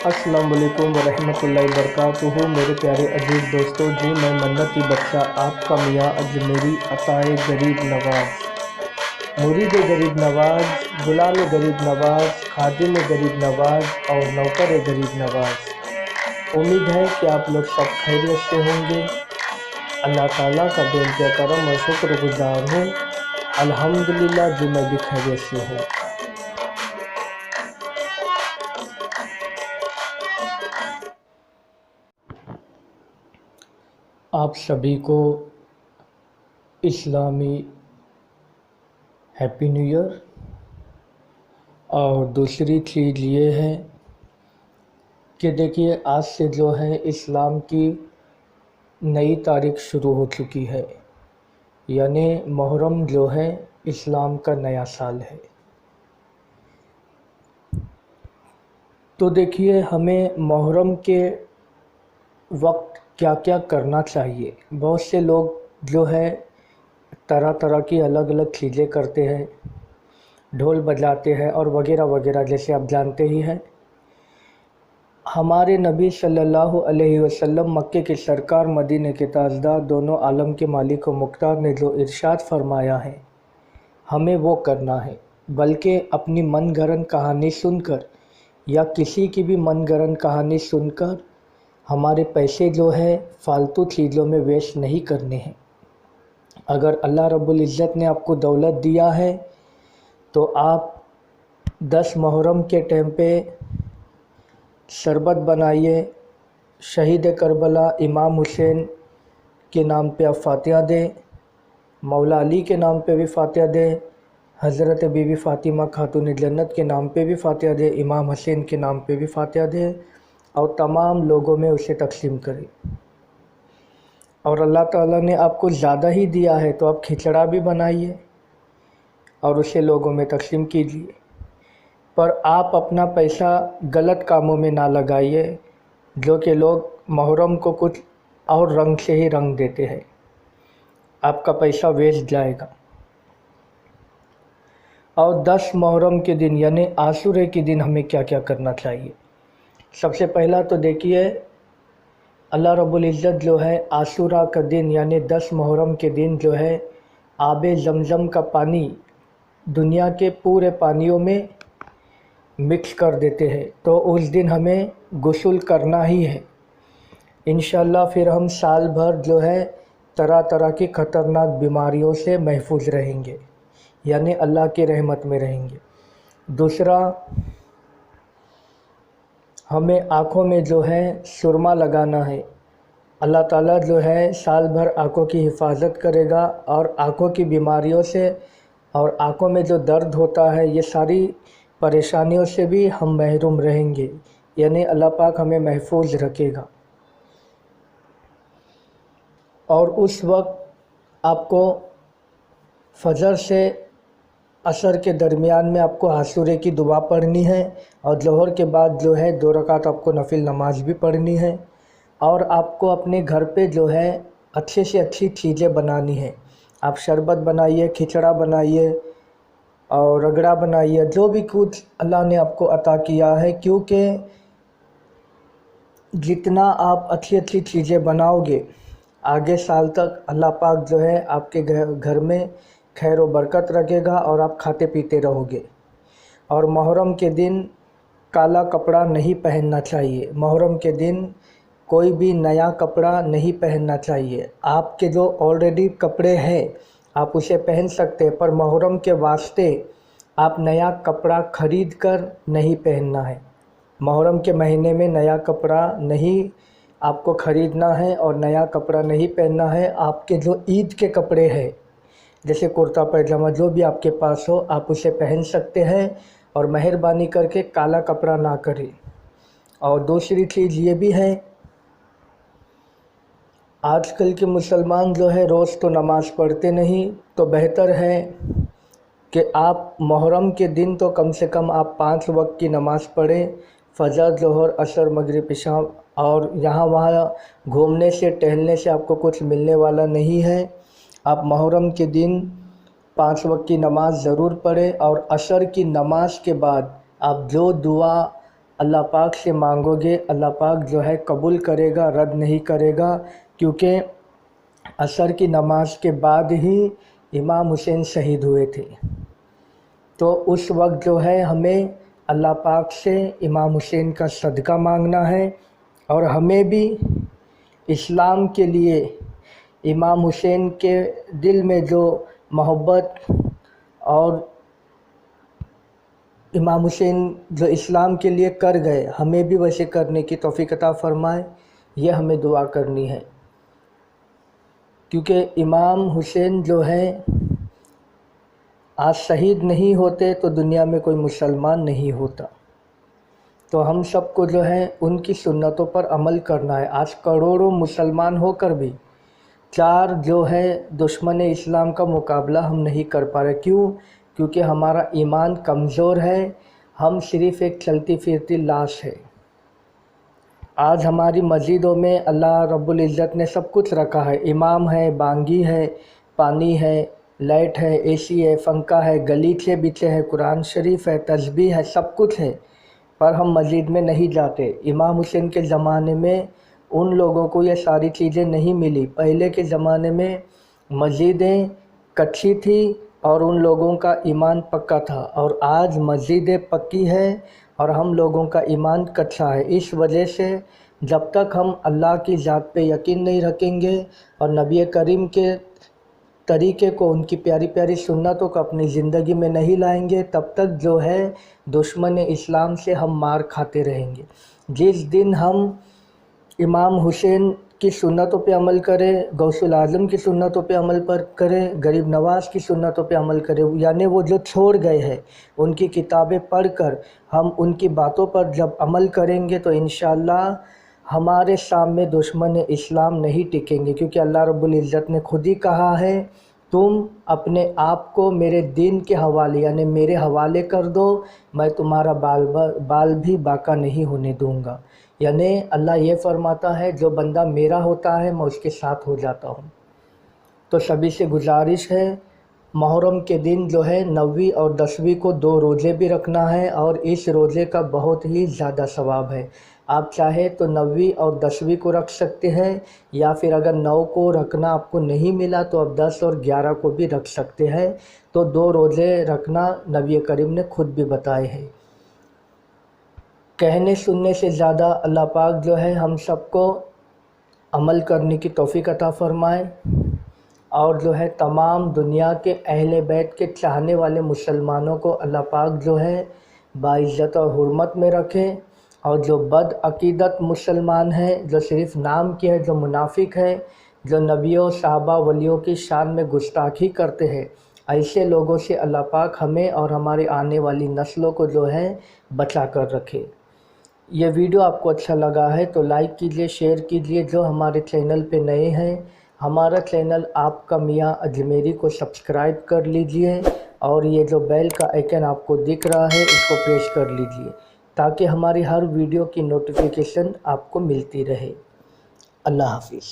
अस्सलाम वालेकुम वरहमतुल्लाहि वबरकातुहू। मेरे प्यारे अजीज़ दोस्तों, जी मैं मन्नती बख्शा आपका मियाँ अजमेरी अताए गरीब नवाज, मुरीद गरीब नवाज, गुलाम गरीब नवाज, खादिम गरीब नवाज और नौकर गरीब नवाज। उम्मीद है कि आप लोग सब खैरियत से होंगे। अल्लाह ताला का बेइंतहा करम और शुक्रगुजार हूँ। अल्हम्दुलिल्लाह जी मैं भी खैरियत से हूँ। आप सभी को इस्लामी हैप्पी न्यू ईयर। और दूसरी चीज़ ये है कि देखिए, आज से जो है इस्लाम की नई तारीख शुरू हो चुकी है, यानी मुहर्रम जो है इस्लाम का नया साल है। तो देखिए, हमें मुहर्रम के वक्त क्या क्या करना चाहिए। बहुत से लोग जो है तरह तरह की अलग अलग चीज़ें करते हैं, ढोल बजाते हैं और वगैरह वगैरह, जैसे आप जानते ही हैं। हमारे नबी सल्लल्लाहु अलैहि वसल्लम, मक्के के सरकार, मदीने के ताजदार, दोनों आलम के मालिक व मुख्तार ने जो इरशाद फरमाया है, हमें वो करना है। बल्कि अपनी मनगढ़ंत कहानी सुनकर या किसी की भी मनगढ़ंत कहानी सुनकर हमारे पैसे जो है फालतू चीज़ों में वेस्ट नहीं करने हैं। अगर अल्लाह रब्बुल इज़्ज़त ने आपको दौलत दिया है तो आप 10 मुहर्रम के टाइम पे शरबत बनाइए, शहीद करबला इमाम हुसैन के नाम पे आप फातिहा दें, मौला अली के नाम पे भी फातिहा दें, हज़रत बीवी फ़ातिमा खातून जन्नत के नाम पे भी फातिहा दें, इमाम हुसैन के नाम पे भी फातिहा दें और तमाम लोगों में उसे तक़सीम करें। और अल्लाह ताला ने आपको ज़्यादा ही दिया है तो आप खिचड़ा भी बनाइए और उसे लोगों में तक़सीम कीजिए। पर आप अपना पैसा गलत कामों में ना लगाइए, जो कि लोग मुहर्रम को कुछ और रंग से ही रंग देते हैं। आपका पैसा वेस्ट जाएगा। और 10 मुहर्रम के दिन यानी आशूरे के दिन हमें क्या क्या करना चाहिए। सबसे पहला तो देखिए, अल्लाह रब्बुल इज़्ज़त जो है आशूरा का दिन यानी 10 मुहर्रम के दिन जो है आबे ज़मज़म का पानी दुनिया के पूरे पानियों में मिक्स कर देते हैं। तो उस दिन हमें गुस्ल करना ही है। इंशाअल्लाह फिर हम साल भर जो है तरह तरह की ख़तरनाक बीमारियों से महफूज रहेंगे, यानी अल्लाह की रहमत में रहेंगे। दूसरा, हमें आँखों में जो है सुरमा लगाना है। अल्लाह ताला जो है साल भर आँखों की हिफाजत करेगा और आँखों की बीमारियों से और आँखों में जो दर्द होता है, ये सारी परेशानियों से भी हम महरूम रहेंगे, यानी अल्लाह पाक हमें महफूज रखेगा। और उस वक्त आपको फजर से असर के दरमियान में आपको आशूरे की दुआ पढ़नी है और ज़ोहर के बाद जो है 2 रकात आपको नफिल नमाज भी पढ़नी है। और आपको अपने घर पे जो है अच्छे से अच्छी चीज़ें बनानी है। आप शरबत बनाइए, खिचड़ा बनाइए और रगड़ा बनाइए, जो भी कुछ अल्लाह ने आपको अता किया है, क्योंकि जितना आप अच्छी अच्छी चीज़ें बनाओगे आगे साल तक अल्लाह पाक जो है आपके घर में खैर व बरकत रखेगा और आप खाते पीते रहोगे। और मुहर्रम के दिन काला कपड़ा नहीं पहनना चाहिए। मुहर्रम के दिन कोई भी नया कपड़ा नहीं पहनना चाहिए। आपके जो ऑलरेडी कपड़े हैं आप उसे पहन सकते हैं, पर मुहर्रम के वास्ते आप नया कपड़ा ख़रीद कर नहीं पहनना है। मुहर्रम के महीने में नया कपड़ा नहीं आपको ख़रीदना है और नया कपड़ा नहीं पहनना है। आपके जो ईद के कपड़े हैं, जैसे कुर्ता पैजामा, जो भी आपके पास हो आप उसे पहन सकते हैं और मेहरबानी करके काला कपड़ा ना करें। और दूसरी चीज़ ये भी है, आजकल के मुसलमान जो है रोज़ तो नमाज़ पढ़ते नहीं, तो बेहतर है कि आप मुहर्रम के दिन तो कम से कम आप 5 वक्त की नमाज़ पढ़ें, फ़जर, ज़ोहर, असर, मगरिब, इशा। और यहाँ वहाँ घूमने से टहलने से आपको कुछ मिलने वाला नहीं है। आप मुहर्रम के दिन 5 वक्त की नमाज़ ज़रूर पढ़ें और असर की नमाज के बाद आप जो दुआ اللہ پاک سے مانگو گے، اللہ پاک جو ہے قبول کرے گا، رد نہیں کرے گا، کیونکہ عصر کی نماز کے بعد ہی امام حسین شہید ہوئے تھے۔ تو اس وقت جو ہے ہمیں اللہ پاک سے امام حسین کا صدقہ مانگنا ہے، اور ہمیں بھی اسلام کے لیے امام حسین کے دل میں جو محبت اور امام حسین جو اسلام کے لیے کر گئے، ہمیں بھی ویسے کرنے کی توفیق عطا فرمائے، یہ ہمیں دعا کرنی ہے۔ کیونکہ امام حسین جو ہے آج شہید نہیں ہوتے تو دنیا میں کوئی مسلمان نہیں ہوتا۔ تو ہم سب کو جو ہے ان کی سنتوں پر عمل کرنا ہے۔ آج کروڑوں مسلمان ہو کر بھی 4 جو ہے دشمن اسلام کا مقابلہ ہم نہیں کر پا رہے۔ کیوں؟ کیونکہ ہمارا ایمان کمزور ہے، ہم صرف ایک چلتی پھرتی لاش ہے۔ آج ہماری مسجدوں میں اللہ رب العزت نے سب کچھ رکھا ہے، امام ہے، بانگی ہے، پانی ہے، لائٹ ہے، اے سی ہے، پنکھا ہے، گلیچے بچے ہے، قرآن شریف ہے، تسبیح ہے، سب کچھ ہے، پر ہم مسجد میں نہیں جاتے۔ امام حسین کے زمانے میں ان لوگوں کو یہ ساری چیزیں نہیں ملی۔ پہلے کے زمانے میں مسجدیں کچی تھی اور ان لوگوں کا ایمان پکا تھا، اور آج مسجدیں پکی ہے اور ہم لوگوں کا ایمان کچا ہے۔ اس وجہ سے جب تک ہم اللہ کی ذات پہ یقین نہیں رکھیں گے اور نبی کریم کے طریقے کو، ان کی پیاری پیاری سنتوں کو اپنی زندگی میں نہیں لائیں گے، تب تک جو ہے دشمن اسلام سے ہم مار کھاتے رہیں گے۔ جس دن ہم امام حسین کی سنتوں پہ عمل کریں، غوث الاعظم کی سنتوں پہ عمل کریں، غریب نواز کی سنتوں پہ عمل کریں، یعنی وہ جو چھوڑ گئے ہیں ان کی کتابیں پڑھ کر ہم ان کی باتوں پر جب عمل کریں گے تو انشاءاللہ ہمارے سامنے دشمن اسلام نہیں ٹکیں گے، کیونکہ اللہ رب العزت نے خود ہی کہا ہے تم اپنے آپ کو میرے دین کے حوالے یعنی میرے حوالے کر دو، میں تمہارا بال بھی باقی نہیں ہونے دوں گا۔ یعنی اللہ یہ فرماتا ہے جو بندہ میرا ہوتا ہے میں اس کے ساتھ ہو جاتا ہوں۔ تو سبھی سے گزارش ہے محرم کے دن جو ہے 9ویں اور 10ویں کو 2 روزے بھی رکھنا ہے، اور اس روزے کا بہت ہی زیادہ ثواب ہے۔ آپ چاہے تو 9ویں اور 10ویں کو رکھ سکتے ہیں، یا پھر اگر 9 کو رکھنا آپ کو نہیں ملا تو آپ 10 اور 11 کو بھی رکھ سکتے ہیں۔ تو 2 روزے رکھنا نبی کریم نے خود بھی بتائے ہیں۔ کہنے سننے سے زیادہ اللہ پاک جو ہے ہم سب کو عمل کرنے کی توفیق عطا فرمائے، اور جو ہے تمام دنیا کے اہل بیت کے چاہنے والے مسلمانوں کو اللہ پاک جو ہے باعزت اور حرمت میں رکھے، اور جو بد عقیدت مسلمان ہیں، جو صرف نام کے ہیں، جو منافق ہیں، جو نبیوں، صحابہ، ولیوں کی شان میں گستاخی کرتے ہیں، ایسے لوگوں سے اللہ پاک ہمیں اور ہمارے آنے والی نسلوں کو جو ہے بچا کر رکھے۔ یہ ویڈیو آپ کو اچھا لگا ہے تو لائک کیجئے، شیئر کیجئے۔ جو ہمارے چینل پہ نئے ہیں، ہمارا چینل آپ کا میاں اجمیری کو سبسکرائب کر لیجئے، اور یہ جو بیل کا آئیکن آپ کو دکھ رہا ہے اس کو پریس کر لیجئے، تاکہ ہماری ہر ویڈیو کی نوٹیفیکیشن آپ کو ملتی رہے۔ اللہ حافظ۔